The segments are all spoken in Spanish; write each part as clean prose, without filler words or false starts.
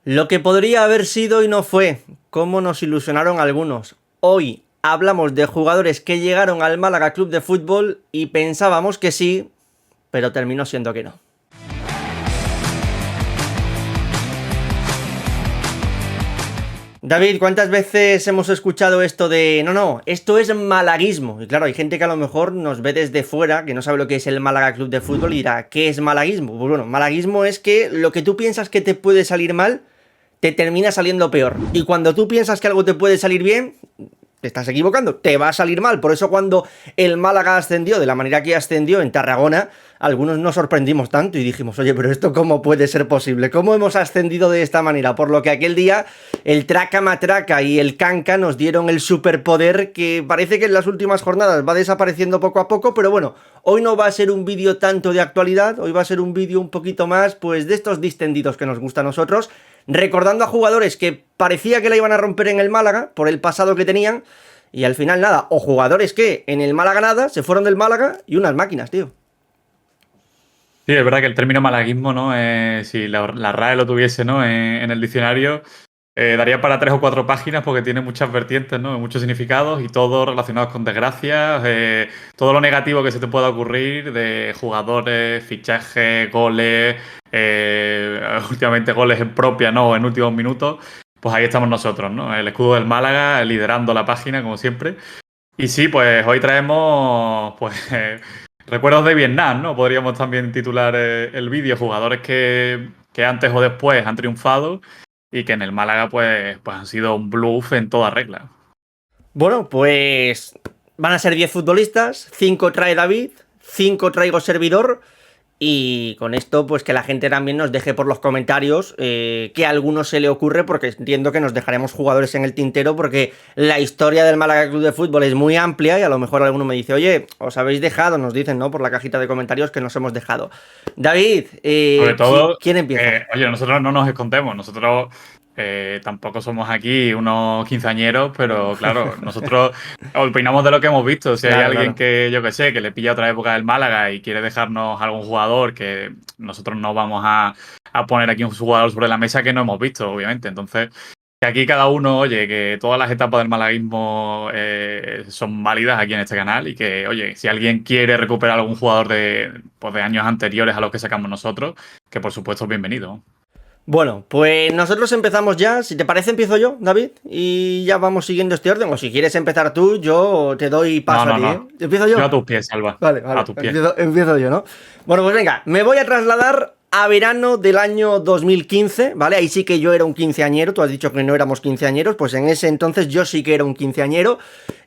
Lo que podría haber sido y no fue, cómo nos ilusionaron algunos. Hoy hablamos de jugadores que llegaron al Málaga Club de Fútbol y pensábamos que sí, pero terminó siendo que no. David, ¿cuántas veces hemos escuchado esto de no, esto es malaguismo? Y claro, hay gente que a lo mejor nos ve desde fuera, que no sabe lo que es el Málaga Club de Fútbol y dirá, ¿qué es malaguismo? Pues bueno, malaguismo es que lo que tú piensas que te puede salir mal, te termina saliendo peor. Y cuando tú piensas que algo te puede salir bien, te estás equivocando, te va a salir mal. Por eso cuando el Málaga ascendió de la manera que ascendió en Tarragona, algunos nos sorprendimos tanto y dijimos, oye, pero esto ¿cómo puede ser posible? ¿Cómo hemos ascendido de esta manera? Por lo que aquel día el Traca Matraca y el Canca nos dieron el superpoder que parece que en las últimas jornadas va desapareciendo poco a poco, pero bueno, hoy no va a ser un vídeo tanto de actualidad, hoy va a ser un vídeo un poquito más, pues, de estos distendidos que nos gusta a nosotros, recordando a jugadores que parecía que la iban a romper en el Málaga por el pasado que tenían y al final nada, o jugadores que en el Málaga nada, se fueron del Málaga y unas máquinas, tío. Sí, es verdad que el término malaguismo, ¿no? Si la RAE lo tuviese, ¿no? En el diccionario, daría para 3 o 4 páginas porque tiene muchas vertientes, ¿no? Muchos significados y todos relacionados con desgracias, todo lo negativo que se te pueda ocurrir de jugadores, fichajes, goles, últimamente goles en propia, ¿no? O en últimos minutos. Pues ahí estamos nosotros, ¿no? El escudo del Málaga, liderando la página, como siempre. Y sí, pues hoy traemos, pues, recuerdos de Vietnam, ¿no? Podríamos también titular el vídeo, jugadores que antes o después han triunfado y que en el Málaga, pues han sido un bluff en toda regla. Bueno, pues van a ser 10 futbolistas, 5 trae David, 5 traigo servidor. Y con esto, pues que la gente también nos deje por los comentarios qué a alguno se le ocurre, porque entiendo que nos dejaremos jugadores en el tintero, porque la historia del Málaga Club de Fútbol es muy amplia y a lo mejor alguno me dice, oye, os habéis dejado, nos dicen, ¿no? Por la cajita de comentarios que nos hemos dejado. David, Sobre todo, ¿quién empieza? oye, nosotros no nos escondemos, nosotros tampoco somos aquí unos quinceañeros, pero claro, nosotros opinamos de lo que hemos visto. Si hay Claro, alguien claro. que, yo que sé, que le pilla otra época del Málaga y quiere dejarnos algún jugador, que nosotros no vamos a poner aquí un jugador sobre la mesa que no hemos visto, obviamente. Entonces, que aquí cada uno, oye, que todas las etapas del malaguismo son válidas aquí en este canal y que, oye, si alguien quiere recuperar algún jugador pues de años anteriores a los que sacamos nosotros, que por supuesto bienvenido. Bueno, pues nosotros empezamos ya. Si te parece, empiezo yo, David, y ya vamos siguiendo este orden. O si quieres empezar tú, yo te doy No, paso a no, ti, ¿eh? no. ¿Empiezo Yo a yo? tus pies, Salva. Vale, A vale. tus pies. Empiezo yo, ¿no? Bueno, pues venga, me voy a trasladar a verano del año 2015, ¿vale? Ahí sí que yo era un quinceañero, tú has dicho que no éramos quinceañeros, pues en ese entonces yo sí que era un quinceañero.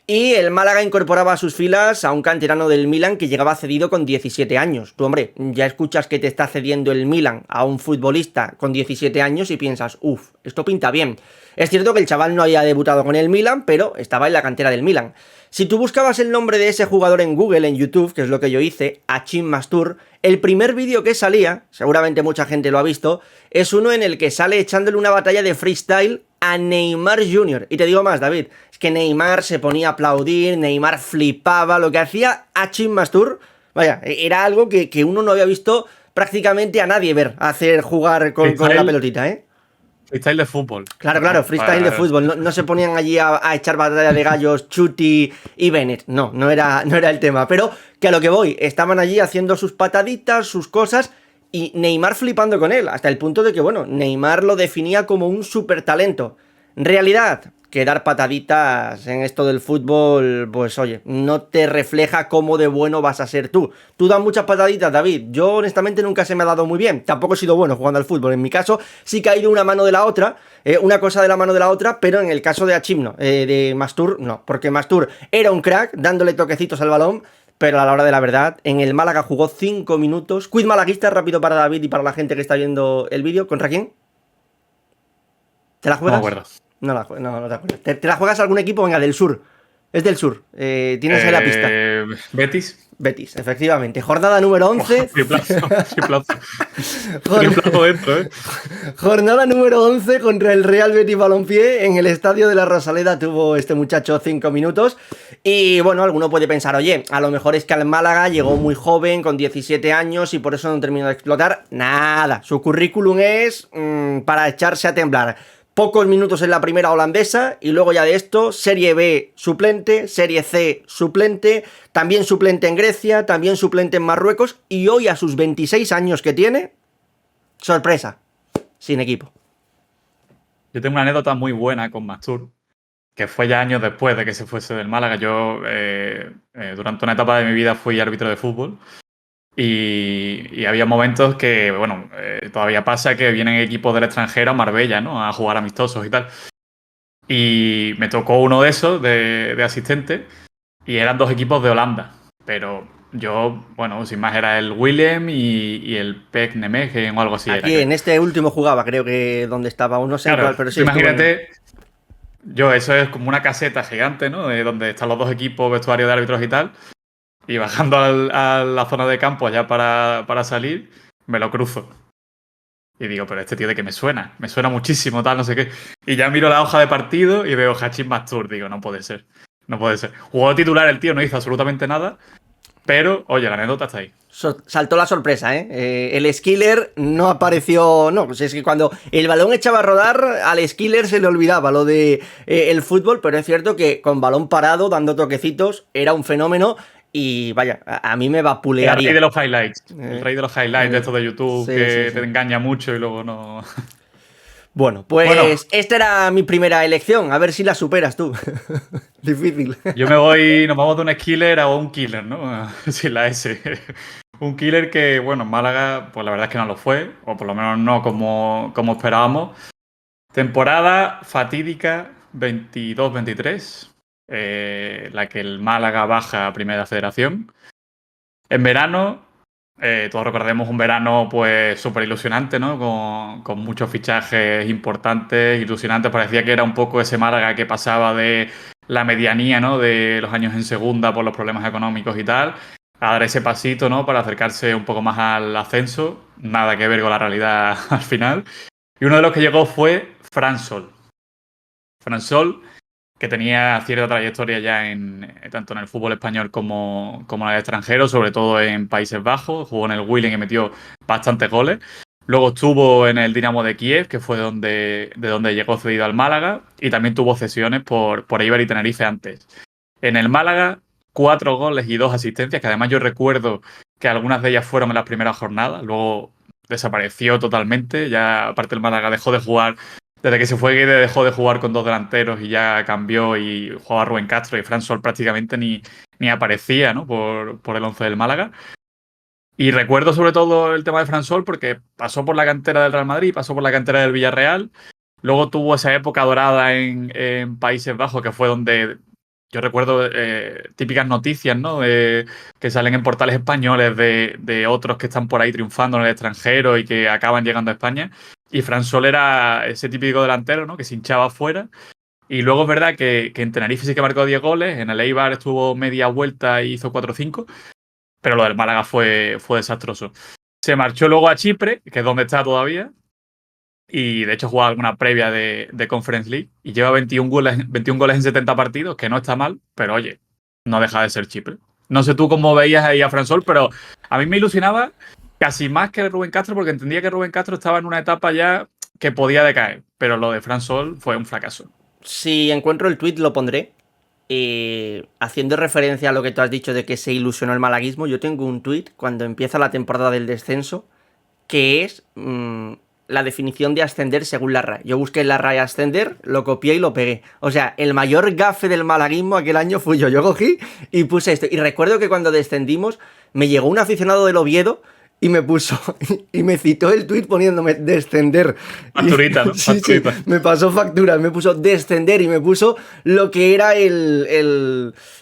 Y el Málaga incorporaba a sus filas a un canterano del Milan que llegaba cedido con 17 años. Tú, hombre, ya escuchas que te está cediendo el Milan a un futbolista con 17 años y piensas, uff, esto pinta bien. Es cierto que el chaval no había debutado con el Milan, pero estaba en la cantera del Milan. Si tú buscabas el nombre de ese jugador en Google, en YouTube, que es lo que yo hice, Achim Mastur, el primer vídeo que salía, seguramente mucha gente lo ha visto, es uno en el que sale echándole una batalla de freestyle a Neymar Jr. Y te digo más, David, es que Neymar se ponía a aplaudir, Neymar flipaba, lo que hacía Achim Mastur, vaya, era algo que uno no había visto prácticamente a nadie ver hacer jugar con la Freestyle, pelotita, ¿eh? freestyle de fútbol. Claro, claro, freestyle de fútbol. No se ponían allí a echar batalla de gallos Chuti y Bennett. No era el tema. Pero que a lo que voy, estaban allí haciendo sus pataditas, sus cosas, y Neymar flipando con él, hasta el punto de que, bueno, Neymar lo definía como un super talento. Realidad, que dar pataditas en esto del fútbol, pues oye, no te refleja cómo de bueno vas a ser tú. Tú das muchas pataditas, David. Yo honestamente nunca se me ha dado muy bien. Tampoco he sido bueno jugando al fútbol. En mi caso sí que ha ido una mano de la otra, una cosa de la mano de la otra, pero en el caso de Achim no, de Mastur no, porque Mastur era un crack dándole toquecitos al balón. Pero a la hora de la verdad, en el Málaga jugó 5 minutos. Quiz malaguista rápido para David y para la gente que está viendo el vídeo. ¿Contra quién? ¿Te la No me juegas? acuerdo. No te acuerdas. ¿Te la juegas a algún equipo? Venga, del sur. Es del sur. Tienes ahí la pista. Betis. Betis, efectivamente. Jornada número 11. Triplazo. Jor- Triplazo dentro, ¿eh? Jornada número 11 contra el Real Betis Balompié. En el estadio de la Rosaleda tuvo este muchacho 5 minutos. Y bueno, alguno puede pensar, oye, a lo mejor es que al Málaga llegó muy joven, con 17 años, y por eso no terminó de explotar. Nada, su currículum es para echarse a temblar. Pocos minutos en la primera holandesa y luego ya de esto, Serie B suplente, Serie C suplente, también suplente en Grecia, también suplente en Marruecos y hoy a sus 26 años que tiene, sorpresa, sin equipo. Yo tengo una anécdota muy buena con Mastur, que fue ya años después de que se fuese del Málaga. Yo durante una etapa de mi vida fui árbitro de fútbol y había momentos que, bueno, todavía pasa que vienen equipos del extranjero a Marbella, ¿no? A jugar amistosos y tal. Y me tocó uno de esos, de asistente, y eran 2 equipos de Holanda. Pero yo, bueno, sin más, era el Willem y el PEC Nijmegen o algo así. Aquí era, en este último jugaba, creo que donde estaba, no sé claro, cuál, pero sí. imagínate, yo, eso es como una caseta gigante, ¿no? De donde están los 2 equipos, vestuario de árbitros y tal. Y bajando a la zona de campo ya para salir, me lo cruzo. Y digo, pero este tío de qué me suena muchísimo, tal, no sé qué. Y ya miro la hoja de partido y veo Hachim Mastur. Digo, no puede ser. Jugó titular el tío, no hizo absolutamente nada. Pero, oye, la anécdota está ahí. Saltó la sorpresa, ¿eh? El Skiller no apareció. No, pues es que cuando el balón echaba a rodar, al Skiller se le olvidaba lo de el fútbol, pero es cierto que con balón parado, dando toquecitos, era un fenómeno. Y vaya, a mí me vapulearía. El rey de los highlights. El rey de los highlights de estos de YouTube, sí, que sí. te engaña mucho y luego no. Bueno, pues esta era mi primera elección. A ver si la superas tú. Difícil. Nos vamos de un skiller a un killer, ¿no? Sin la S. Un killer que, bueno, en Málaga, pues la verdad es que no lo fue, o por lo menos no como esperábamos. Temporada fatídica 22-23, la que el Málaga baja a Primera Federación. En verano, todos recordemos un verano pues súper ilusionante, ¿no? Con muchos fichajes importantes, ilusionantes. Parecía que era un poco ese Málaga que pasaba de la medianía, ¿no? De los años en segunda por los problemas económicos y tal, a dar ese pasito, ¿no? Para acercarse un poco más al ascenso. Nada que ver con la realidad al final. Y uno de los que llegó fue Fran Sol. Fran Sol, que tenía cierta trayectoria ya tanto en el fútbol español como en el extranjero, sobre todo en Países Bajos. Jugó en el Willem y metió bastantes goles. Luego estuvo en el Dinamo de Kiev, que fue de donde llegó cedido al Málaga, y también tuvo cesiones por Eibar y Tenerife antes. En el Málaga, 4 goles y 2 asistencias, que además yo recuerdo que algunas de ellas fueron en las primeras jornadas, luego desapareció totalmente. Ya aparte el Málaga dejó de jugar. Desde que se fue Guede dejó de jugar con 2 delanteros y ya cambió y jugaba Rubén Castro, y Fran Sol prácticamente ni aparecía, ¿no? por el 11 del Málaga. Y recuerdo sobre todo el tema de Fran Sol porque pasó por la cantera del Real Madrid, pasó por la cantera del Villarreal, luego tuvo esa época dorada en Países Bajos, que fue donde yo recuerdo típicas noticias, ¿no? Que salen en portales españoles de otros que están por ahí triunfando en el extranjero y que acaban llegando a España. Y Fran Sol era ese típico delantero, ¿no? Que se hinchaba afuera. Y luego es verdad que en Tenerife sí que marcó 10 goles, en el Eibar estuvo media vuelta y hizo 4 o 5, pero lo del Málaga fue desastroso. Se marchó luego a Chipre, que es donde está todavía, y de hecho juega alguna previa de Conference League, y lleva 21 goles en 70 partidos, que no está mal, pero oye, no deja de ser Chipre. No sé tú cómo veías ahí a Fran Sol, pero a mí me ilusionaba casi más que Rubén Castro, porque entendía que Rubén Castro estaba en una etapa ya que podía decaer, pero lo de Fran Sol fue un fracaso. Si encuentro el tuit lo pondré. Haciendo referencia a lo que tú has dicho de que se ilusionó el malaguismo, yo tengo un tuit cuando empieza la temporada del descenso que es la definición de ascender según la RAE. Yo busqué en la RAE ascender, lo copié y lo pegué. O sea, el mayor gafe del malaguismo aquel año fui yo. Yo cogí y puse esto. Y recuerdo que cuando descendimos me llegó un aficionado del Oviedo y me puso, y me citó el tuit poniéndome descender. Y, Facturita, ¿no? sí, sí, Facturita. me pasó factura, me puso descender y me puso lo que era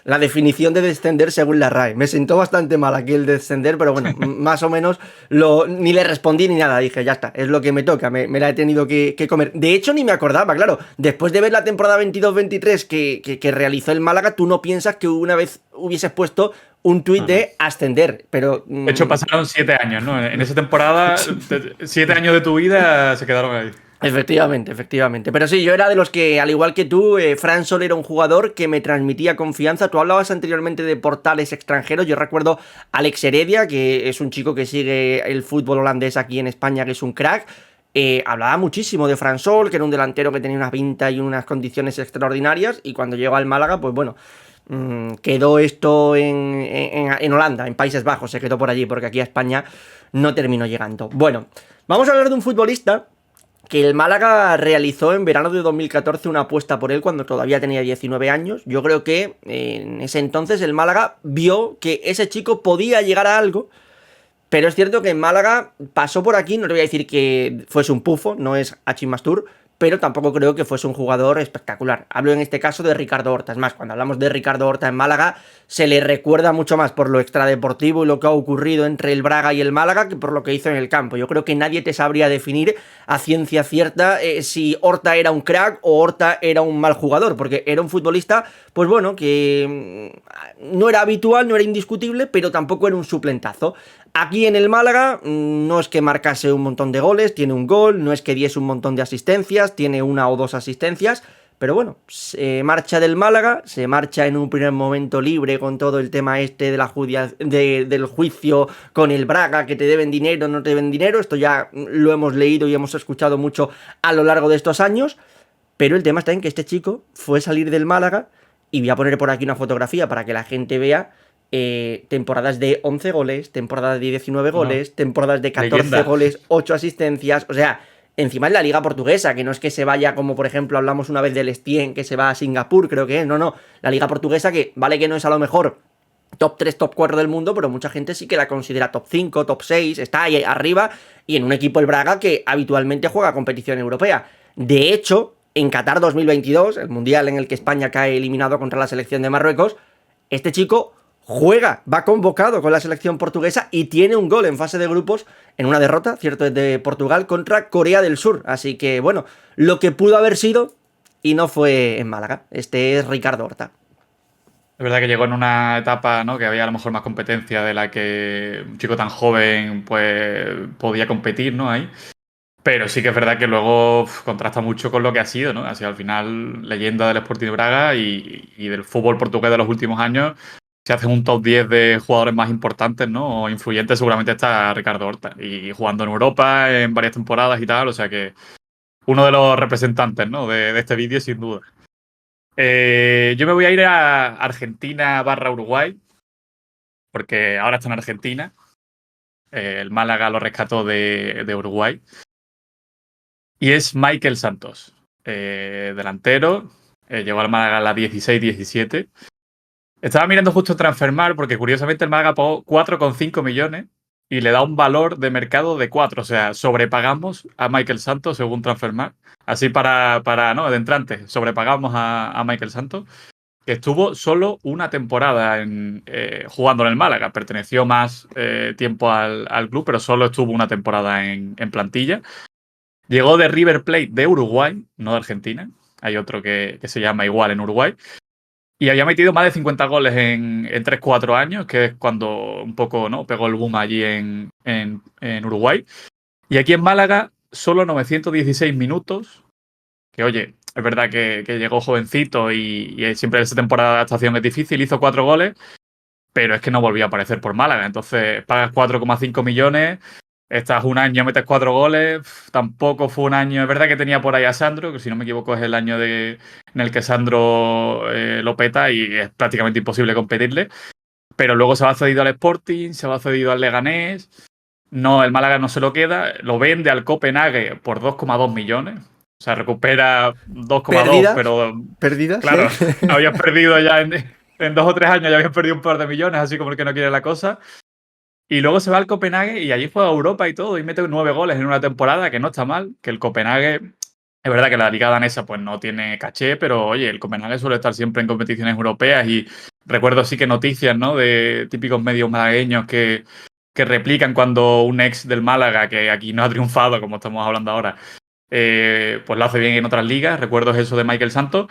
la definición de descender según la RAE. Me sentó bastante mal aquí el descender, pero bueno, más o menos ni le respondí ni nada. Dije, ya está, es lo que me toca, me la he tenido que comer. De hecho, ni me acordaba, claro, después de ver la temporada 22-23 que realizó el Málaga, tú no piensas que una vez hubieses puesto un tuit No, no. de ascender, pero De hecho, pasaron 7 años, ¿no? En esa temporada, 7 años de tu vida se quedaron ahí. efectivamente, efectivamente. Pero sí, yo era de los que, al igual que tú, Fran Sol era un jugador que me transmitía confianza. Tú hablabas anteriormente de portales extranjeros. Yo recuerdo a Alex Heredia, que es un chico que sigue el fútbol holandés aquí en España, que es un crack. Hablaba muchísimo de Fran Sol, que era un delantero que tenía unas pintas y unas condiciones extraordinarias. Y cuando llegó al Málaga, pues bueno, quedó esto en Holanda, en Países Bajos. Se quedó por allí, porque aquí a España no terminó llegando. Bueno, vamos a hablar de un futbolista que el Málaga realizó en verano de 2014 una apuesta por él cuando todavía tenía 19 años. Yo creo que en ese entonces el Málaga vio que ese chico podía llegar a algo, pero es cierto que en Málaga pasó por aquí, no te voy a decir que fuese un pufo, no es Hachi Mastur, pero tampoco creo que fuese un jugador espectacular. Hablo en este caso de Ricardo Horta. Es más, cuando hablamos de Ricardo Horta en Málaga, se le recuerda mucho más por lo extradeportivo y lo que ha ocurrido entre el Braga y el Málaga que por lo que hizo en el campo. Yo creo que nadie te sabría definir a ciencia cierta si Horta era un crack o Horta era un mal jugador, porque era un futbolista, pues bueno, que no era habitual, no era indiscutible, pero tampoco era un suplentazo. Aquí en el Málaga no es que marcase un montón de goles, tiene un gol, no es que diese un montón de asistencias, tiene una o dos asistencias, pero bueno, se marcha del Málaga, se marcha en un primer momento libre con todo el tema este de del juicio con el Braga, que te deben dinero, no te deben dinero, esto ya lo hemos leído y hemos escuchado mucho a lo largo de estos años, pero el tema está en que este chico fue salir del Málaga, y voy a poner por aquí una fotografía para que la gente vea temporadas de 11 goles, temporadas de 19 No, goles, temporadas de 14 leyenda. goles, 8 asistencias, o sea, encima en la liga portuguesa, que no es que se vaya como por ejemplo hablamos una vez del Estién, que se va a Singapur, creo que es, no, no, la liga portuguesa que vale que no es a lo mejor top 3, top 4 del mundo, pero mucha gente sí que la considera top 5, top 6, está ahí arriba, y en un equipo el Braga que habitualmente juega competición europea. De hecho, en Qatar 2022, el mundial en el que España cae eliminado contra la selección de Marruecos, este chico juega, va convocado con la selección portuguesa y tiene un gol en fase de grupos en una derrota, cierto, es de Portugal contra Corea del Sur. Así que bueno, lo que pudo haber sido y no fue en Málaga. Este es Ricardo Horta. Es verdad que llegó en una etapa, ¿no? Que había a lo mejor más competencia de la que un chico tan joven pues podía competir, ¿no? Ahí. Pero sí que es verdad que luego contrasta mucho con lo que ha sido, ¿no? Ha sido al final leyenda del Sporting de Braga y del fútbol portugués de los últimos años. Si haces un top 10 de jugadores más importantes, ¿no? O influyentes, seguramente está Ricardo Horta. Y jugando en Europa en varias temporadas y tal. O sea que uno de los representantes, ¿no? De este vídeo, sin duda. Yo me voy a ir a Argentina barra Uruguay, porque ahora está en Argentina. El Málaga lo rescató de Uruguay. Y es Michael Santos, delantero. Llegó al Málaga a la 16-17. Estaba mirando justo Transfermarkt porque curiosamente el Málaga pagó 4,5 millones y le da un valor de mercado de 4. O sea, sobrepagamos a Michael Santos según Transfermarkt. Así no, de entrante, sobrepagamos a Michael Santos, que estuvo solo una temporada jugando en el Málaga. Perteneció más tiempo al club, pero solo estuvo una temporada en plantilla. Llegó de River Plate de Uruguay, no de Argentina. Hay otro que se llama igual en Uruguay. Y había metido más de 50 goles en 3-4 años, que es cuando un poco, ¿no? Pegó el boom allí en Uruguay. Y aquí en Málaga, solo 916 minutos. Que oye, es verdad que llegó jovencito y siempre esa temporada de adaptación es difícil. Hizo 4 goles, pero es que no volvió a aparecer por Málaga. Entonces pagas 4,5 millones. Estás un año, metes 4 goles, tampoco fue un año. Es verdad que tenía por ahí a Sandro, que si no me equivoco es el año en el que Sandro lo peta y es prácticamente imposible competirle. Pero luego se va cedido al Sporting, se va cedido al Leganés. No, el Málaga no se lo queda, lo vende al Copenhague por 2,2 millones. O sea, recupera 2,2, Pérdidas, pero pérdidas, claro, ¿eh? habías perdido ya en 2 o 3 años, ya habías perdido un par de millones, así como el que no quiere la cosa. Y luego se va al Copenhague y allí juega Europa y todo, y mete 9 goles en una temporada, que no está mal, que el Copenhague, es verdad que la liga danesa pues no tiene caché, pero oye, el Copenhague suele estar siempre en competiciones europeas y recuerdo sí que noticias, ¿no? De típicos medios malagueños que replican cuando un ex del Málaga, que aquí no ha triunfado, como estamos hablando ahora, pues lo hace bien en otras ligas. Recuerdo eso de Michael Santos.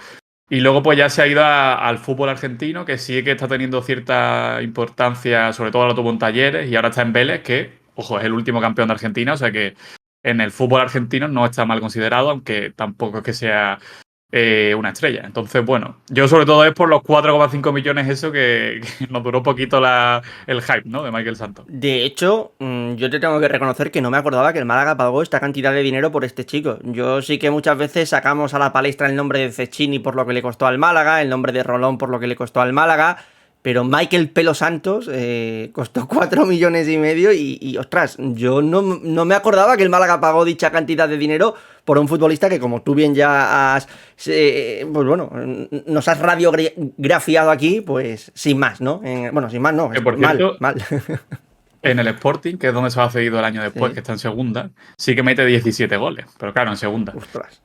Y luego pues ya se ha ido al fútbol argentino, que sí que está teniendo cierta importancia, sobre todo lo tuvo en Talleres, y ahora está en Vélez, que, ojo, es el último campeón de Argentina, o sea que en el fútbol argentino no está mal considerado, aunque tampoco es que sea una estrella. Entonces, bueno, yo sobre todo es por los 4,5 millones eso que nos duró poquito el hype, ¿no? De Michael Santos. De hecho, yo te tengo que reconocer que no me acordaba que el Málaga pagó esta cantidad de dinero por este chico. Yo sí que muchas veces sacamos a la palestra el nombre de Cecchini por lo que le costó al Málaga, el nombre de Rolón por lo que le costó al Málaga, pero Michael Pelo Santos costó 4,5 millones ostras, yo no me acordaba que el Málaga pagó dicha cantidad de dinero por un futbolista que, como tú bien ya has, pues bueno, nos has radiografiado aquí, pues sin más, ¿no? Bueno, sin más no, Que por mal, cierto, mal. en el Sporting, que es donde se ha cedido el año después, Sí, que está en segunda, sí que mete 17 goles, pero claro, en segunda. ostras.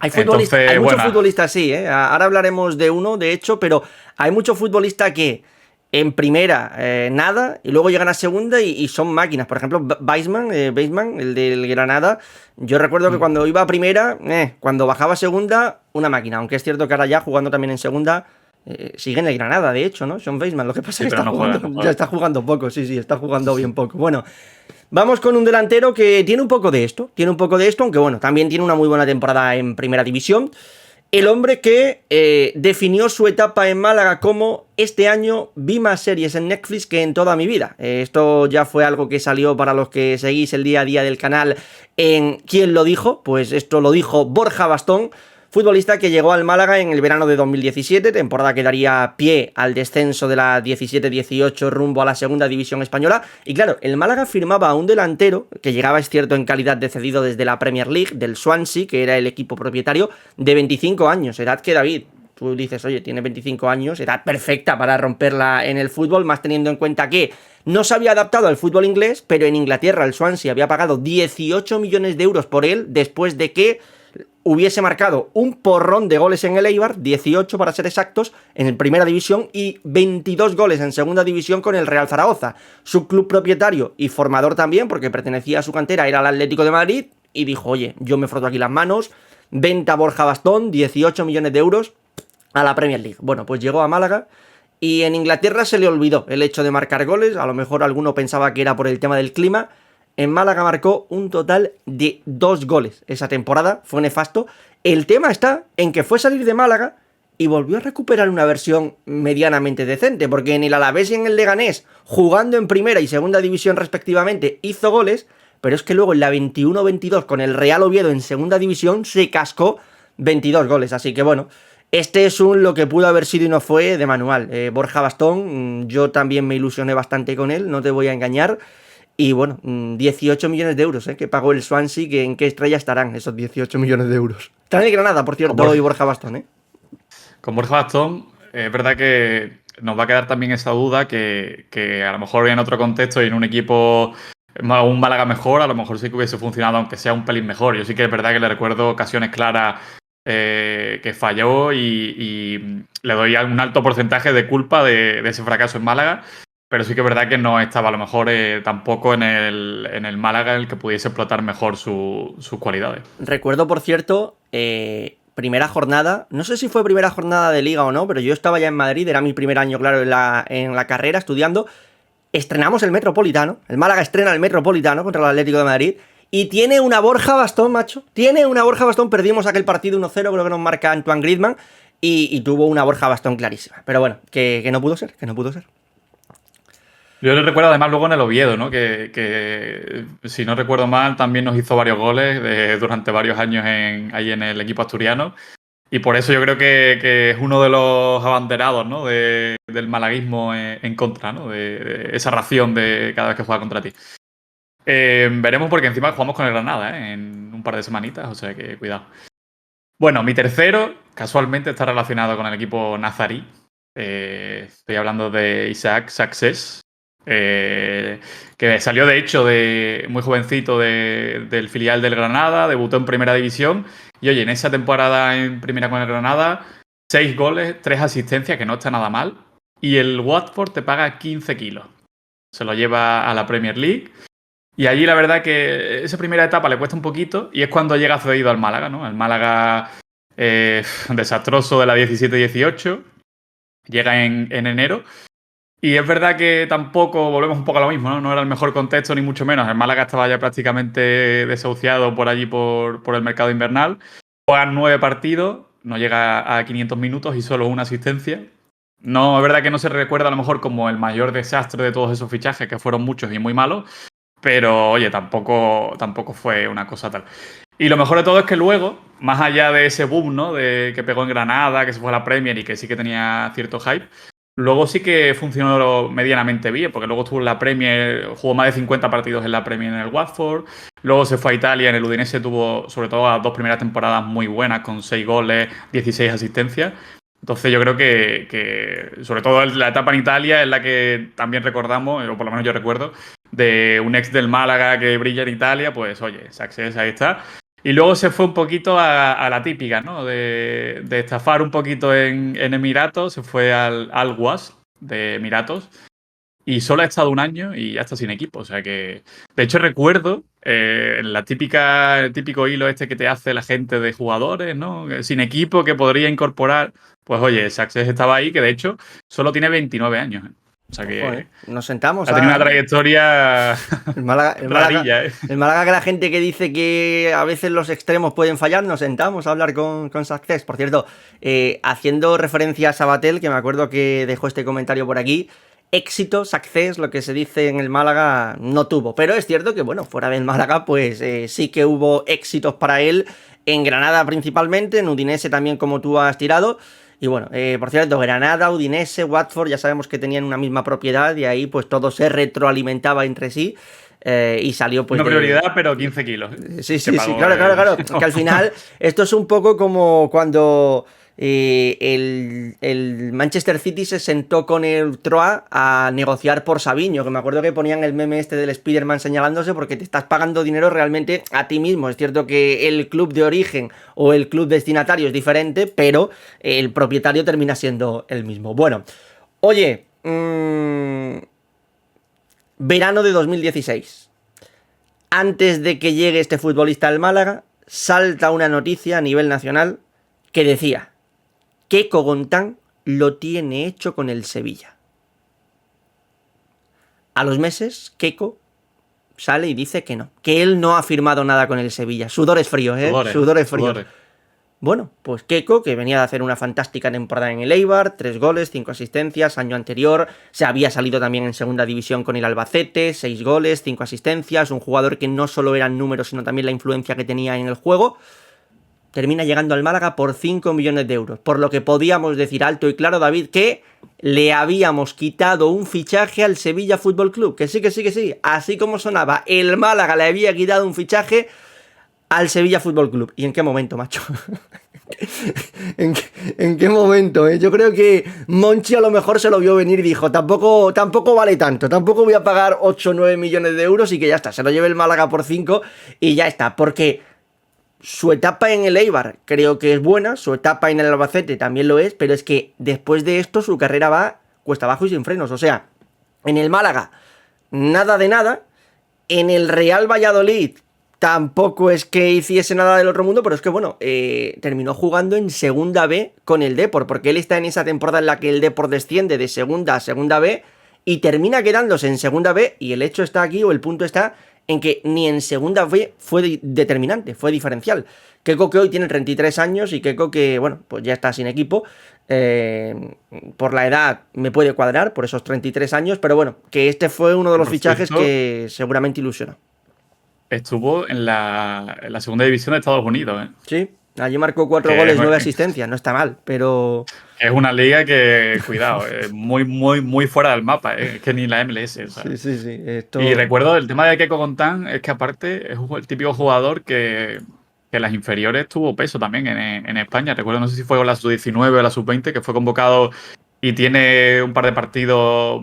Hay Entonces, muchos bueno, futbolistas, sí, ¿eh? Ahora hablaremos de uno, de hecho, pero hay muchos futbolistas que en primera nada y luego llegan a segunda y son máquinas. Por ejemplo, Weisman, el del Granada, yo recuerdo que cuando iba a primera, cuando bajaba a segunda, una máquina. Aunque es cierto que ahora ya jugando también en segunda, sigue en el Granada, de hecho, ¿no? Sean Weisman, lo que pasa es sí, que pero está no juega, jugando, no ya juega. está jugando poco, sí, está jugando bien poco. Bueno, vamos con un delantero que tiene un poco de esto, aunque bueno, también tiene una muy buena temporada en primera división. El hombre que definió su etapa en Málaga como: este año vi más series en Netflix que en toda mi vida. Esto ya fue algo que salió para los que seguís el día a día del canal en ¿Quién lo dijo? Pues esto lo dijo Borja Bastón, futbolista que llegó al Málaga en el verano de 2017, temporada que daría pie al descenso de la 17-18 rumbo a la segunda división española. Y claro, el Málaga firmaba a un delantero que llegaba, es cierto, en calidad de cedido desde la Premier League, del Swansea, que era el equipo propietario, de 25 años, edad que David, tú dices, oye, tiene 25 años, edad perfecta para romperla en el fútbol, más teniendo en cuenta que no se había adaptado al fútbol inglés, pero en Inglaterra el Swansea había pagado 18 millones de euros por él después de que hubiese marcado un porrón de goles en el Eibar, 18 para ser exactos, en primera división, y 22 goles en segunda división con el Real Zaragoza. Su club propietario y formador también, porque pertenecía a su cantera, era el Atlético de Madrid, y dijo, oye, yo me froto aquí las manos, venta Borja Bastón, 18 millones de euros a la Premier League. Bueno, pues llegó a Málaga y en Inglaterra se le olvidó el hecho de marcar goles, a lo mejor alguno pensaba que era por el tema del clima. En Málaga marcó un total de 2 goles esa temporada, fue nefasto. El tema está en que fue salir de Málaga y volvió a recuperar una versión medianamente decente, porque en el Alavés y en el Leganés, jugando en primera y segunda división respectivamente, hizo goles, pero es que luego en la 21-22 con el Real Oviedo en segunda división se cascó 22 goles, así que bueno, este es un lo que pudo haber sido y no fue de manual. Borja Bastón, yo también me ilusioné bastante con él, no te voy a engañar. Y bueno, 18 millones de euros, que pagó el Swansea, que en qué estrella estarán esos 18 millones de euros. Está en el Granada, por Con cierto, Borja, y Borja Bastón, ¿eh? con Borja Bastón, es verdad que nos va a quedar también esa duda que a lo mejor en otro contexto y en un equipo un Málaga mejor, a lo mejor sí que hubiese funcionado, aunque sea un pelín mejor. Yo sí que es verdad que le recuerdo ocasiones claras que falló y le doy un alto porcentaje de culpa de ese fracaso en Málaga. Pero sí que es verdad que no estaba a lo mejor tampoco en el Málaga en el que pudiese explotar mejor sus cualidades. Recuerdo, por cierto, primera jornada, no sé si fue primera jornada de liga o no, pero yo estaba ya en Madrid, era mi primer año, claro, en la carrera, estudiando. Estrenamos el Metropolitano, el Málaga estrena el Metropolitano contra el Atlético de Madrid, y tiene una Borja Bastón, macho, tiene una Borja Bastón, perdimos aquel partido 1-0, creo que nos marca Antoine Griezmann, y tuvo una Borja Bastón clarísima. Pero bueno, que no pudo ser, que no pudo ser. Yo le recuerdo además luego en el Oviedo, ¿no? Que, si no recuerdo mal, también nos hizo varios goles durante varios años ahí en el equipo asturiano. Y por eso yo creo que es uno de los abanderados, ¿no? Del malaguismo en contra, ¿no? De esa ración de cada vez que juega contra ti. Veremos porque encima jugamos con el Granada, en un par de semanitas, o sea que cuidado. Bueno, mi tercero casualmente está relacionado con el equipo nazarí. Estoy hablando de Isaac Success. que salió de hecho muy jovencito del filial del Granada, debutó en Primera División y oye, en esa temporada en Primera con el Granada, 6 goles, 3 asistencias, que no está nada mal, y el Watford te paga 15 kilos. Se lo lleva a la Premier League. Y allí la verdad que esa primera etapa le cuesta un poquito y es cuando llega cedido al Málaga, ¿no? El Málaga desastroso de la 17-18, llega en enero. Y es verdad que tampoco, volvemos un poco a lo mismo, ¿no? No era el mejor contexto ni mucho menos. El Málaga estaba ya prácticamente desahuciado por allí por el mercado invernal. Juegan 9 partidos, no llega a 500 minutos y solo una asistencia. No, es verdad que no se recuerda a lo mejor como el mayor desastre de todos esos fichajes, que fueron muchos y muy malos. Pero, oye, tampoco fue una cosa tal. Y lo mejor de todo es que luego, más allá de ese boom, ¿no? De que pegó en Granada, que se fue a la Premier y que sí que tenía cierto hype, luego sí que funcionó medianamente bien, porque luego estuvo en la Premier, jugó más de 50 partidos en la Premier en el Watford, luego se fue a Italia, en el Udinese tuvo sobre todo las 2 primeras temporadas muy buenas, con 6 goles, 16 asistencias. Entonces yo creo que sobre todo la etapa en Italia es la que también recordamos, o por lo menos yo recuerdo, de un ex del Málaga que brilla en Italia, pues oye, Success ahí está. Y luego se fue un poquito a la típica, ¿no? De estafar un poquito en Emiratos, se fue al Was de Emiratos y solo ha estado un año y ya está sin equipo. O sea que, de hecho, recuerdo el típico hilo este que te hace la gente de jugadores, ¿no? Sin equipo que podría incorporar. Pues oye, Success estaba ahí, que de hecho solo tiene 29 años. O sea que Joder, nos sentamos ha tenido una trayectoria El Málaga, rarilla, ¿eh? el Málaga, que la gente que dice que a veces los extremos pueden fallar, nos sentamos a hablar con Success. Por cierto, haciendo referencia a Sabatel, que me acuerdo que dejó este comentario por aquí, éxito, Success, lo que se dice en el Málaga, no tuvo. Pero es cierto que, bueno, fuera del Málaga, pues sí que hubo éxitos para él, en Granada principalmente, en Udinese también, como tú has tirado. Y bueno, por cierto, Granada, Udinese, Watford, ya sabemos que tenían una misma propiedad y ahí pues todo se retroalimentaba entre sí. Y salió pues Una prioridad, pero 15 kilos. Sí, sí, sí, claro. Que al final esto es un poco como cuando el Manchester City se sentó con el Troyes a negociar por Savinho, que me acuerdo que ponían el meme este del Spider-Man señalándose porque te estás pagando dinero realmente a ti mismo. Es cierto que el club de origen o el club destinatario es diferente, pero el propietario termina siendo el mismo. Bueno, oye, verano de 2016. Antes de que llegue este futbolista al Málaga, salta una noticia a nivel nacional que decía: Keko Gontán lo tiene hecho con el Sevilla. A los meses, Keko sale y dice que no, que él no ha firmado nada con el Sevilla. Sudores fríos, ¿eh? Sudores fríos. Bueno, pues Keko, que venía de hacer una fantástica temporada en el Eibar, 3 goles, 5 asistencias, año anterior, se había salido también en segunda división con el Albacete, 6 goles, 5 asistencias, un jugador que no solo eran números, sino también la influencia que tenía en el juego, termina llegando al Málaga por 5 millones de euros, por lo que podíamos decir alto y claro, David, que le habíamos quitado un fichaje al Sevilla Fútbol Club, que sí, así como sonaba, el Málaga le había quitado un fichaje al Sevilla Fútbol Club. ¿Y en qué momento, macho? ¿En qué momento? Yo creo que Monchi a lo mejor se lo vio venir y dijo, tampoco vale tanto, tampoco voy a pagar 8 o 9 millones de euros y que ya está, se lo lleve el Málaga por 5 y ya está, porque su etapa en el Eibar creo que es buena, su etapa en el Albacete también lo es, pero es que después de esto su carrera va cuesta abajo y sin frenos, o sea, en el Málaga nada de nada, en el Real Valladolid tampoco es que hiciese nada del otro mundo, pero es que bueno, terminó jugando en segunda B con el Depor, porque él está en esa temporada en la que el Depor desciende de segunda a segunda B y termina quedándose en segunda B, y el hecho está aquí, o el punto está en que ni en segunda B fue determinante, fue diferencial. Keko, que hoy tiene 33 años, y Keko, que bueno, pues ya está sin equipo, por la edad me puede cuadrar, por esos 33 años, pero bueno, que este fue uno de los fichajes que seguramente ilusionó. Estuvo en la segunda división de Estados Unidos, ¿eh? Sí, allí marcó 4 goles, 9 asistencias, no está mal, pero... Es una liga que, cuidado, es muy fuera del mapa, ¿eh? Es que ni la MLS, ¿sabes? Sí. Y recuerdo el tema de Keko Gontán, es que aparte es el típico jugador que en las inferiores tuvo peso también en España. Recuerdo, no sé si fue la sub-19 o la sub-20, que fue convocado y tiene un par de partidos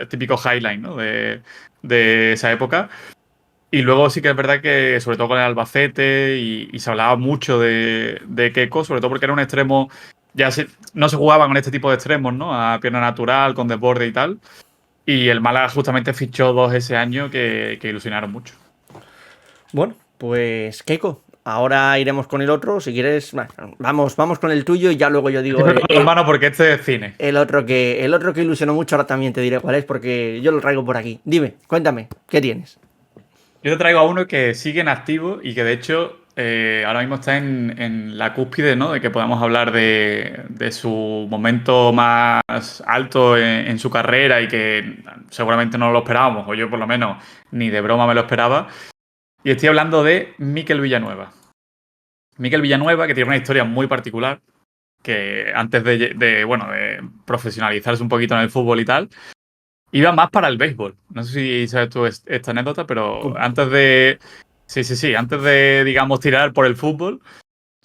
típico highlight, ¿no? De esa época. Y luego sí que es verdad que, sobre todo con el Albacete, y se hablaba mucho de Keco, sobre todo porque era un extremo. No se jugaba con este tipo de extremos, ¿no? A pierna natural, con desborde y tal. Y el Málaga justamente fichó dos ese año que ilusionaron mucho. Bueno, pues Keiko, ahora iremos con el otro. Si quieres, bueno, vamos con el tuyo y ya luego yo digo Siempre con las manos porque este es cine. el otro que ilusionó mucho. Ahora también te diré cuál es porque yo lo traigo por aquí. Dime, cuéntame, ¿qué tienes? Yo te traigo a uno que sigue en activo y que de hecho ahora mismo está en la cúspide, ¿no? De que podamos hablar de su momento más alto en su carrera y que seguramente no lo esperábamos, o yo por lo menos ni de broma me lo esperaba. Y estoy hablando de Mikel Villanueva. Mikel Villanueva, que tiene una historia muy particular, que antes de profesionalizarse un poquito en el fútbol y tal, iba más para el béisbol. No sé si sabes tú esta anécdota, pero antes de. Sí. Antes de, digamos, tirar por el fútbol,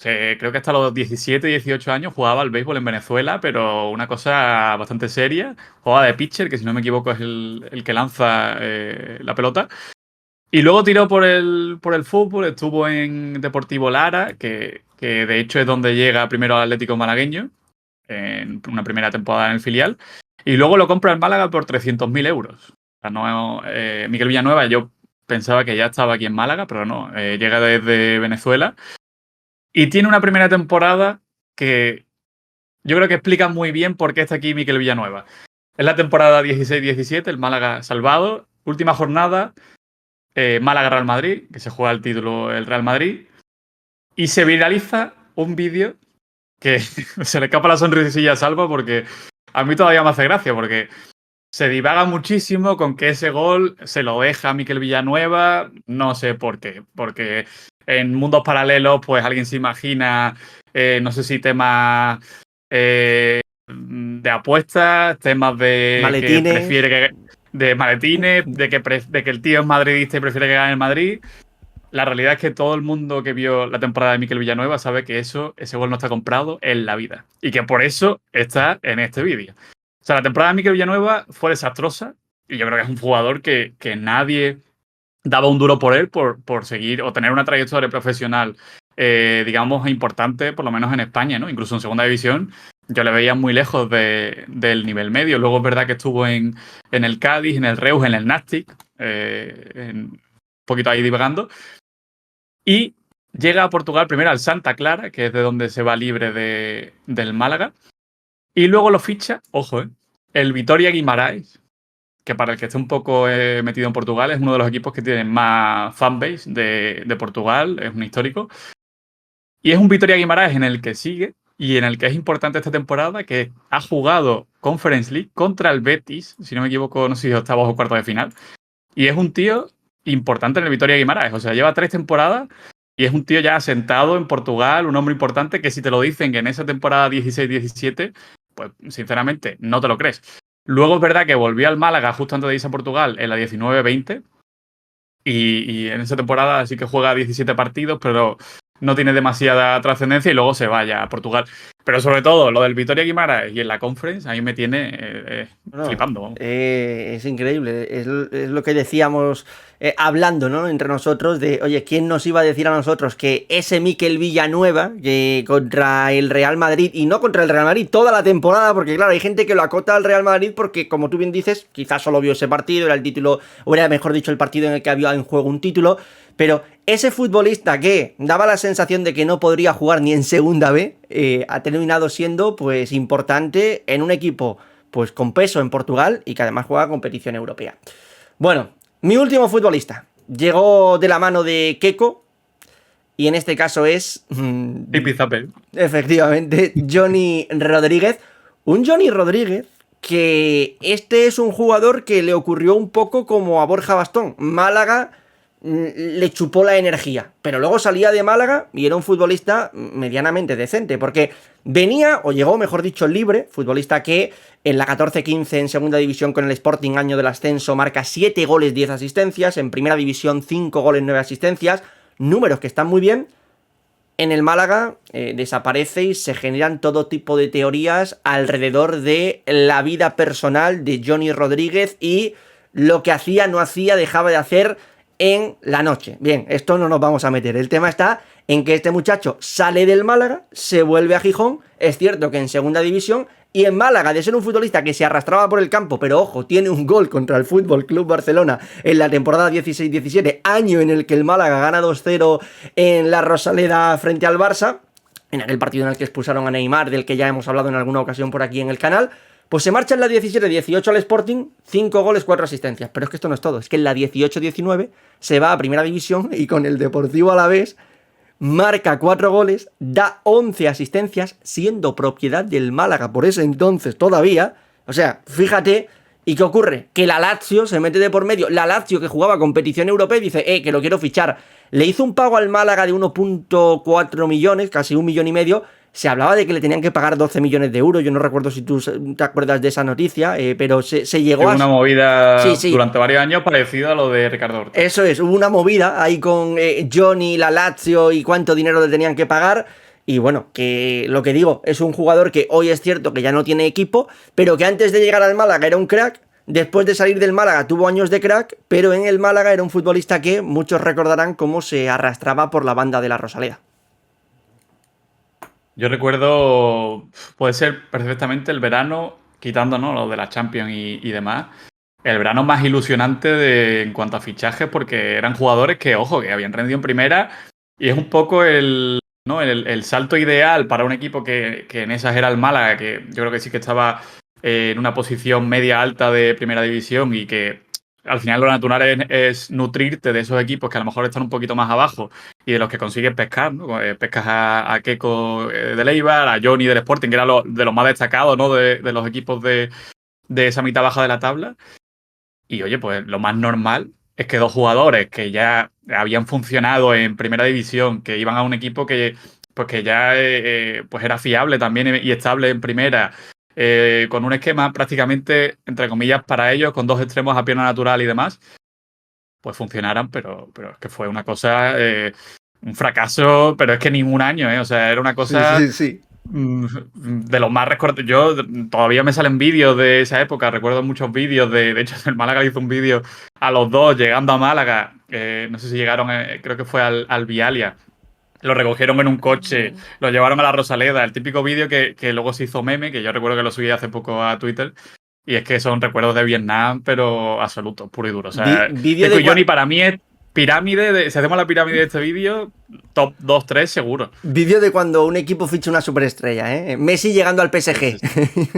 creo que hasta los 17, 18 años jugaba al béisbol en Venezuela, pero una cosa bastante seria. Jugaba de pitcher, que si no me equivoco es el que lanza la pelota. Y luego tiró por el fútbol, estuvo en Deportivo Lara, que de hecho es donde llega primero al Atlético Malagueño, en una primera temporada en el filial. Y luego lo compra el Málaga por 300.000 euros. O sea, no, Mikel Villanueva, yo pensaba que ya estaba aquí en Málaga, pero no, llega desde Venezuela. Y tiene una primera temporada que yo creo que explica muy bien por qué está aquí Mikel Villanueva. Es la temporada 16-17, el Málaga salvado. Última jornada, Málaga-Real Madrid, que se juega el título el Real Madrid. Y se viraliza un vídeo que se le escapa la sonrisilla a Salva porque a mí todavía me hace gracia, porque se divaga muchísimo con que ese gol se lo deja a Mikel Villanueva, no sé por qué, porque en mundos paralelos pues alguien se imagina, no sé si temas de apuestas, temas de que Maletines. prefiere de maletines, de que el tío es madridista y prefiere que gane el Madrid. La realidad es que todo el mundo que vio la temporada de Mikel Villanueva sabe que ese gol no está comprado en la vida y que por eso está en este vídeo. O sea, la temporada de Mikel Villanueva fue desastrosa y yo creo que es un jugador que nadie daba un duro por él por seguir o tener una trayectoria profesional, digamos, importante, por lo menos en España, ¿no? Incluso en segunda división, yo le veía muy lejos del nivel medio. Luego es verdad que estuvo en el Cádiz, en el Reus, en el Nastic, un poquito ahí divagando. Y llega a Portugal primero al Santa Clara, que es de donde se va libre del Málaga. Y luego lo ficha, ojo, el Vitória Guimarães, que para el que esté un poco metido en Portugal, es uno de los equipos que tienen más fanbase de Portugal, es un histórico. Y es un Vitória Guimarães en el que sigue y en el que es importante esta temporada, que ha jugado Conference League contra el Betis, si no me equivoco, no sé si octavos o cuartos de final. Y es un tío importante en el Vitória Guimarães. O sea, lleva 3 temporadas y es un tío ya asentado en Portugal, un hombre importante que si te lo dicen que en esa temporada 16-17, pues sinceramente no te lo crees. Luego es verdad que volvió al Málaga justo antes de irse a Portugal en la 19-20 y en esa temporada sí que juega 17 partidos, pero no tiene demasiada trascendencia y luego se vaya a Portugal. Pero sobre todo, lo del Vitória Guimarães y en la Conference, a mí me tiene No, flipando. Vamos. es increíble, es lo que decíamos hablando, ¿no? Entre nosotros de, oye, ¿quién nos iba a decir a nosotros que ese Mikel Villanueva, que contra el Real Madrid, y no contra el Real Madrid toda la temporada, porque claro, hay gente que lo acota al Real Madrid porque, como tú bien dices, quizás solo vio ese partido, era el título, o era mejor dicho, el partido en el que había en juego un título, pero ese futbolista que daba la sensación de que no podría jugar ni en segunda B, ha terminado siendo, pues, importante en un equipo pues con peso en Portugal y que además juega competición europea. Bueno, mi último futbolista llegó de la mano de Keco y en este caso es efectivamente Johnny Rodríguez. Un Johnny Rodríguez que este es un jugador que le ocurrió un poco como a Borja Bastón. Málaga le chupó la energía, pero luego salía de Málaga y era un futbolista medianamente decente, porque venía, o llegó, mejor dicho, libre, futbolista que en la 14-15 en segunda división con el Sporting, año del ascenso, marca 7 goles, 10 asistencias, en primera división 5 goles, 9 asistencias, números que están muy bien, en el Málaga desaparece y se generan todo tipo de teorías alrededor de la vida personal de Johnny Rodríguez y lo que hacía, no hacía, dejaba de hacer en la noche. Bien, esto no nos vamos a meter. El tema está en que este muchacho sale del Málaga, se vuelve a Gijón, es cierto que en segunda división, y en Málaga, de ser un futbolista que se arrastraba por el campo, pero ojo, tiene un gol contra el Fútbol Club Barcelona en la temporada 16-17, año en el que el Málaga gana 2-0 en la Rosaleda frente al Barça, en aquel partido en el que expulsaron a Neymar, del que ya hemos hablado en alguna ocasión por aquí en el canal. Pues se marcha en la 17-18 al Sporting, 5 goles, 4 asistencias. Pero es que esto no es todo, es que en la 18-19 se va a Primera División y con el Deportivo Alavés marca 4 goles, da 11 asistencias, siendo propiedad del Málaga por ese entonces todavía. O sea, fíjate. ¿Y qué ocurre? Que la Lazio se mete de por medio. La Lazio, que jugaba competición europea, y dice, que lo quiero fichar. Le hizo un pago al Málaga de 1,4 millones, casi 1,5 millones. Se hablaba de que le tenían que pagar 12 millones de euros. Yo no recuerdo si tú te acuerdas de esa noticia, pero se llegó a... Una movida Sí, sí. durante varios años parecida a lo de Ricardo Horta. Eso es, hubo una movida ahí con Johnny, la Lazio y cuánto dinero le tenían que pagar. Y bueno, que lo que digo, es un jugador que hoy es cierto que ya no tiene equipo, pero que antes de llegar al Málaga era un crack. Después de salir del Málaga tuvo años de crack, pero en el Málaga era un futbolista que muchos recordarán cómo se arrastraba por la banda de la Rosaleda. Yo recuerdo, puede ser perfectamente el verano, quitando, ¿no?, lo de la Champions y demás, el verano más ilusionante en cuanto a fichajes, porque eran jugadores que, ojo, que habían rendido en primera, y es un poco ¿no?, el salto ideal para un equipo que en esas era el Málaga, que yo creo que sí que estaba en una posición media alta de primera división y que al final lo natural es nutrirte de esos equipos que a lo mejor están un poquito más abajo y de los que consigues pescar, ¿no? Pescas a Keco del Eibar, a Johnny del Sporting, que era de los más destacados, ¿no?, de los equipos de esa mitad baja de la tabla. Y oye, pues lo más normal es que dos jugadores que ya habían funcionado en primera división, que iban a un equipo pues que ya pues era fiable también y estable en primera, con un esquema prácticamente, entre comillas, para ellos, con dos extremos a pierna natural y demás, pues funcionaran, pero es que fue una cosa, un fracaso, pero es que ningún año, o sea, era una cosa Sí. de los más recordados. Yo todavía me salen vídeos de esa época, recuerdo muchos vídeos, de hecho el Málaga hizo un vídeo a los dos llegando a Málaga, no sé si llegaron, creo que fue al Vialia. Lo recogieron en un coche, lo llevaron a la Rosaleda, el típico vídeo que luego se hizo meme, que yo recuerdo que lo subí hace poco a Twitter, y es que son recuerdos de Vietnam, pero absolutos, puro y duro. O sea, Keco y Johnny para mí es pirámide, si hacemos la pirámide de este vídeo, top 2, 3 seguro. Vídeo de cuando un equipo ficha una superestrella, ¿eh? Messi llegando al PSG. Sí.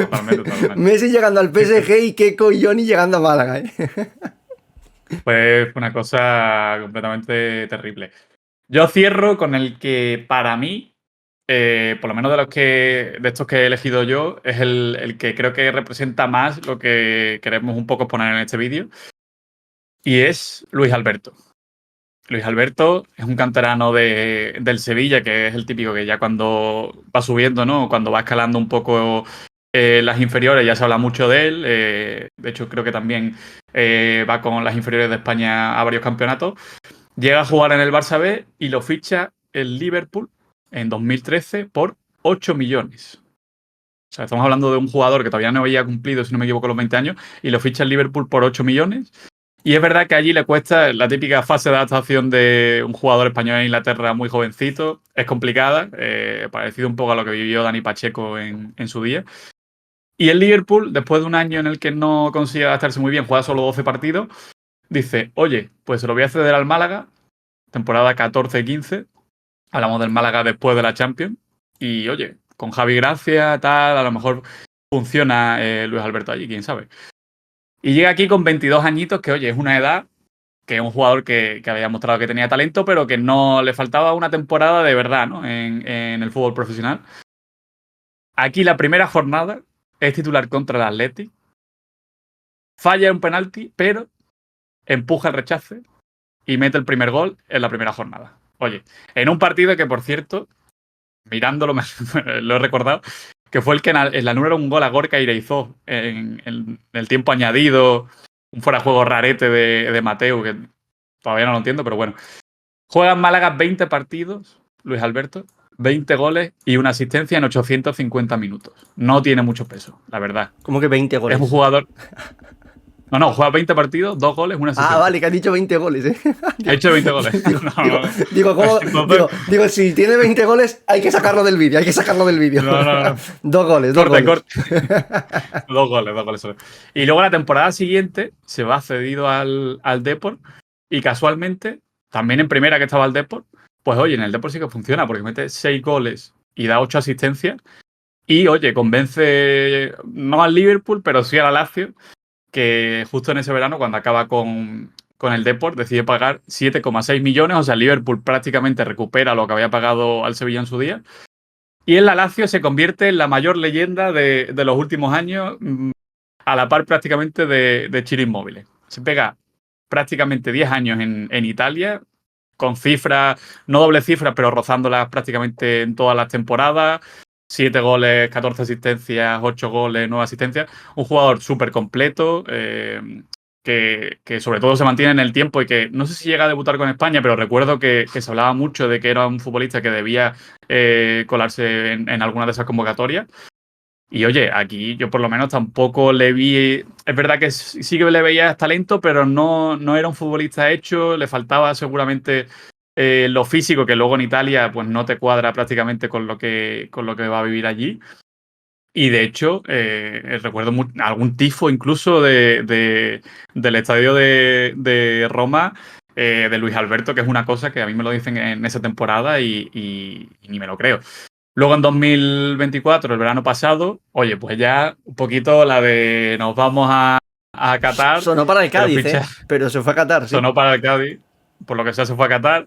Totalmente. Messi llegando al PSG y Keco y Johnny llegando a Málaga, ¿eh? Fue una cosa completamente terrible. Yo cierro con el que para mí, por lo menos de estos que he elegido yo, es el que creo que representa más lo que queremos un poco poner en este vídeo. Y es Luis Alberto. Luis Alberto es un canterano del Sevilla, que es el típico que ya cuando va subiendo, ¿no?, cuando va escalando un poco las inferiores, ya se habla mucho de él. De hecho, creo que también va con las inferiores de España a varios campeonatos. Llega a jugar en el Barça B y lo ficha el Liverpool en 2013 por 8 millones. O sea, estamos hablando de un jugador que todavía no había cumplido, si no me equivoco, los 20 años, y lo ficha el Liverpool por 8 millones. Y es verdad que allí le cuesta la típica fase de adaptación de un jugador español en Inglaterra muy jovencito. Es complicada, parecido un poco a lo que vivió Dani Pacheco en su día. Y el Liverpool, después de un año en el que no consigue adaptarse muy bien, juega solo 12 partidos, dice, oye, pues se lo voy a ceder al Málaga, temporada 14-15. Hablamos del Málaga después de la Champions. Y oye, con Javi Gracia, tal, a lo mejor funciona Luis Alberto allí, quién sabe. Y llega aquí con 22 añitos, que oye, es una edad que es un jugador que había mostrado que tenía talento, pero que no le faltaba una temporada de verdad, ¿no?, en el fútbol profesional. Aquí la primera jornada es titular contra el Athletic. Falla un penalti, pero empuja el rechace y mete el primer gol en la primera jornada. Oye, en un partido que, por cierto, mirándolo lo he recordado, que fue el que en la número un gol a Gorka Ireizó en el tiempo añadido, un fuera de juego rarete de Mateu, que todavía no lo entiendo, pero bueno. Juega en Málaga 20 partidos Luis Alberto, 20 goles y una asistencia en 850 minutos. No tiene mucho peso, la verdad. ¿Cómo que 20 Es goles? un jugador... No, juega 20 partidos, 2 goles, una asistencia. Ah, vale, que has dicho 20 goles, ¿eh? Ha hecho 20 goles. Digo, si tiene 20 goles, hay que sacarlo del vídeo, No. 2 goles, Corte. 2 goles solo. Y luego la temporada siguiente se va cedido al Depor y casualmente, también en primera que estaba el Depor, pues oye, en el Depor sí que funciona porque mete 6 goles y da 8 asistencias y oye, convence no al Liverpool, pero sí al Lazio, que justo en ese verano, cuando acaba con el Depor, decide pagar 7,6 millones, o sea, el Liverpool prácticamente recupera lo que había pagado al Sevilla en su día. Y el Lazio se convierte en la mayor leyenda de los últimos años, a la par prácticamente de Ciro Immobile. Se pega prácticamente 10 años en Italia, con cifras, no doble cifras, pero rozándolas prácticamente en todas las temporadas. 7 goles, 14 asistencias, 8 goles, 9 asistencias. Un jugador súper completo, que sobre todo se mantiene en el tiempo y que no sé si llega a debutar con España, pero recuerdo que se hablaba mucho de que era un futbolista que debía colarse en alguna de esas convocatorias. Y oye, aquí yo por lo menos tampoco le vi... Es verdad que sí que le veía talento, pero no era un futbolista hecho, le faltaba seguramente lo físico, que luego en Italia pues no te cuadra prácticamente con lo que va a vivir allí. Y de hecho, recuerdo algún tifo incluso del estadio de Roma, de Luis Alberto, que es una cosa que a mí me lo dicen en esa temporada y ni me lo creo. Luego en 2024, el verano pasado, oye, pues ya un poquito la de nos vamos a Qatar. Sonó para el Cádiz, pero se fue a Qatar, sí. Sonó para el Cádiz, por lo que sea se fue a Qatar,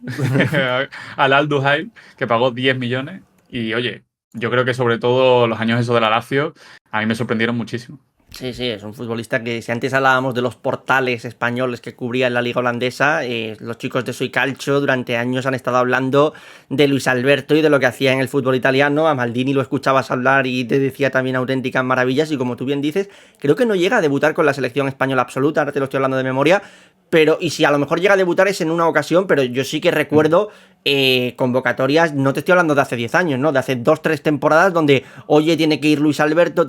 al Al Duhail, que pagó 10 millones. Y oye, yo creo que sobre todo los años esos de la Lazio a mí me sorprendieron muchísimo. Sí, es un futbolista que si antes hablábamos de los portales españoles que cubrían la liga holandesa, los chicos de Soy Calcio durante años han estado hablando de Luis Alberto y de lo que hacía en el fútbol italiano. A Maldini lo escuchabas hablar y te decía también auténticas maravillas y como tú bien dices, creo que no llega a debutar con la selección española absoluta, ahora te lo estoy hablando de memoria, pero y si a lo mejor llega a debutar es en una ocasión, pero yo sí que recuerdo convocatorias, no te estoy hablando de hace 10 años, ¿no? De hace 2-3 temporadas donde, oye, tiene que ir Luis Alberto,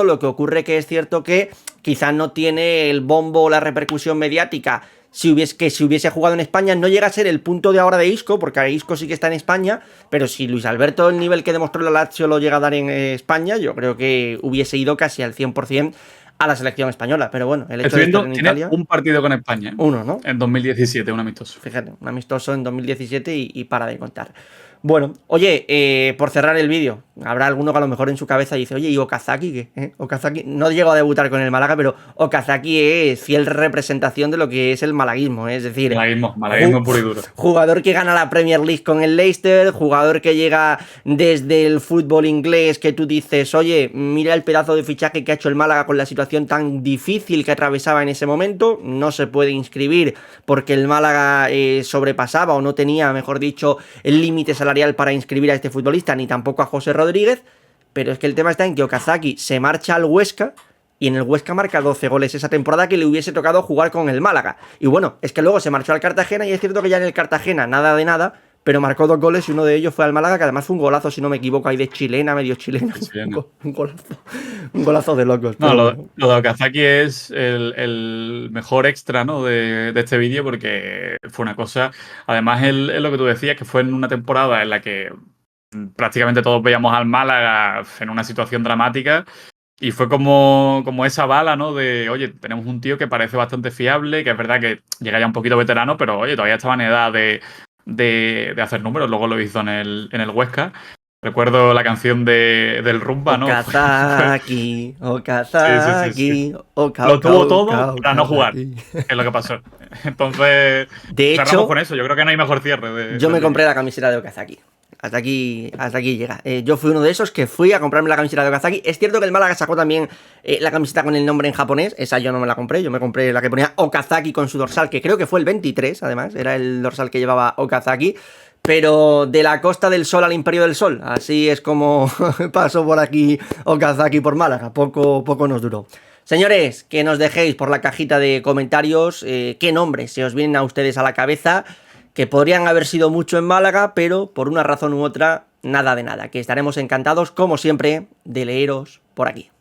lo que ocurre que es cierto que quizás no tiene el bombo o la repercusión mediática si hubiese jugado en España. No llega a ser el punto de ahora de Isco, porque Isco sí que está en España, pero si Luis Alberto el nivel que demostró la Lazio lo llega a dar en España, yo creo que hubiese ido casi al 100% a la selección española, pero bueno, el hecho de estar en Italia... un partido con España. Uno, ¿no? En 2017, un amistoso. Fíjate, un amistoso en 2017 y para de contar. Bueno, oye, por cerrar el vídeo, habrá alguno que a lo mejor en su cabeza dice, oye, ¿y Okazaki qué? Okazaki no llegó a debutar con el Málaga, pero Okazaki es fiel representación de lo que es el malaguismo, es decir... Malaguismo puro y duro. Jugador que gana la Premier League con el Leicester, jugador que llega desde el fútbol inglés, que tú dices, oye, mira el pedazo de fichaje que ha hecho el Málaga con la situación tan difícil que atravesaba en ese momento, no se puede inscribir porque el Málaga sobrepasaba o no tenía, mejor dicho, el límite salarial para inscribir a este futbolista, ni tampoco a José Rodríguez, pero es que el tema está en que Okazaki se marcha al Huesca y en el Huesca marca 12 goles esa temporada que le hubiese tocado jugar con el Málaga. Y bueno, es que luego se marchó al Cartagena y es cierto que ya en el Cartagena nada de nada, pero marcó 2 goles y uno de ellos fue al Málaga, que además fue un golazo, si no me equivoco, ahí de chilena, medio chilena. Un golazo de locos. No, lo de Okazaki es el mejor extra, ¿no? de este vídeo, porque fue una cosa... Además, es lo que tú decías, que fue en una temporada en la que prácticamente todos veíamos al Málaga en una situación dramática y fue como esa bala, ¿no? De, oye, tenemos un tío que parece bastante fiable, que es verdad que llega ya un poquito veterano, pero oye, todavía estaba en edad de hacer números, luego lo hizo en el Huesca. Recuerdo la canción del Rumba, ¿no? Okazaki, sí. Lo tuvo todo para no jugar, es lo que pasó. Entonces, de hecho, con eso. Yo creo que no hay mejor cierre. Yo me compré la camiseta de Okazaki. Hasta aquí llega. Yo fui uno de esos que fui a comprarme la camiseta de Okazaki. Es cierto que el Málaga sacó también la camiseta con el nombre en japonés. Esa yo no me la compré. Yo me compré la que ponía Okazaki con su dorsal, que creo que fue el 23, además. Era el dorsal que llevaba Okazaki. Pero de la Costa del Sol al Imperio del Sol. Así es como pasó por aquí Okazaki por Málaga. Poco nos duró. Señores, que nos dejéis por la cajita de comentarios qué nombres se os vienen a ustedes a la cabeza, que podrían haber sido mucho en Málaga, pero por una razón u otra, nada de nada, que estaremos encantados, como siempre, de leeros por aquí.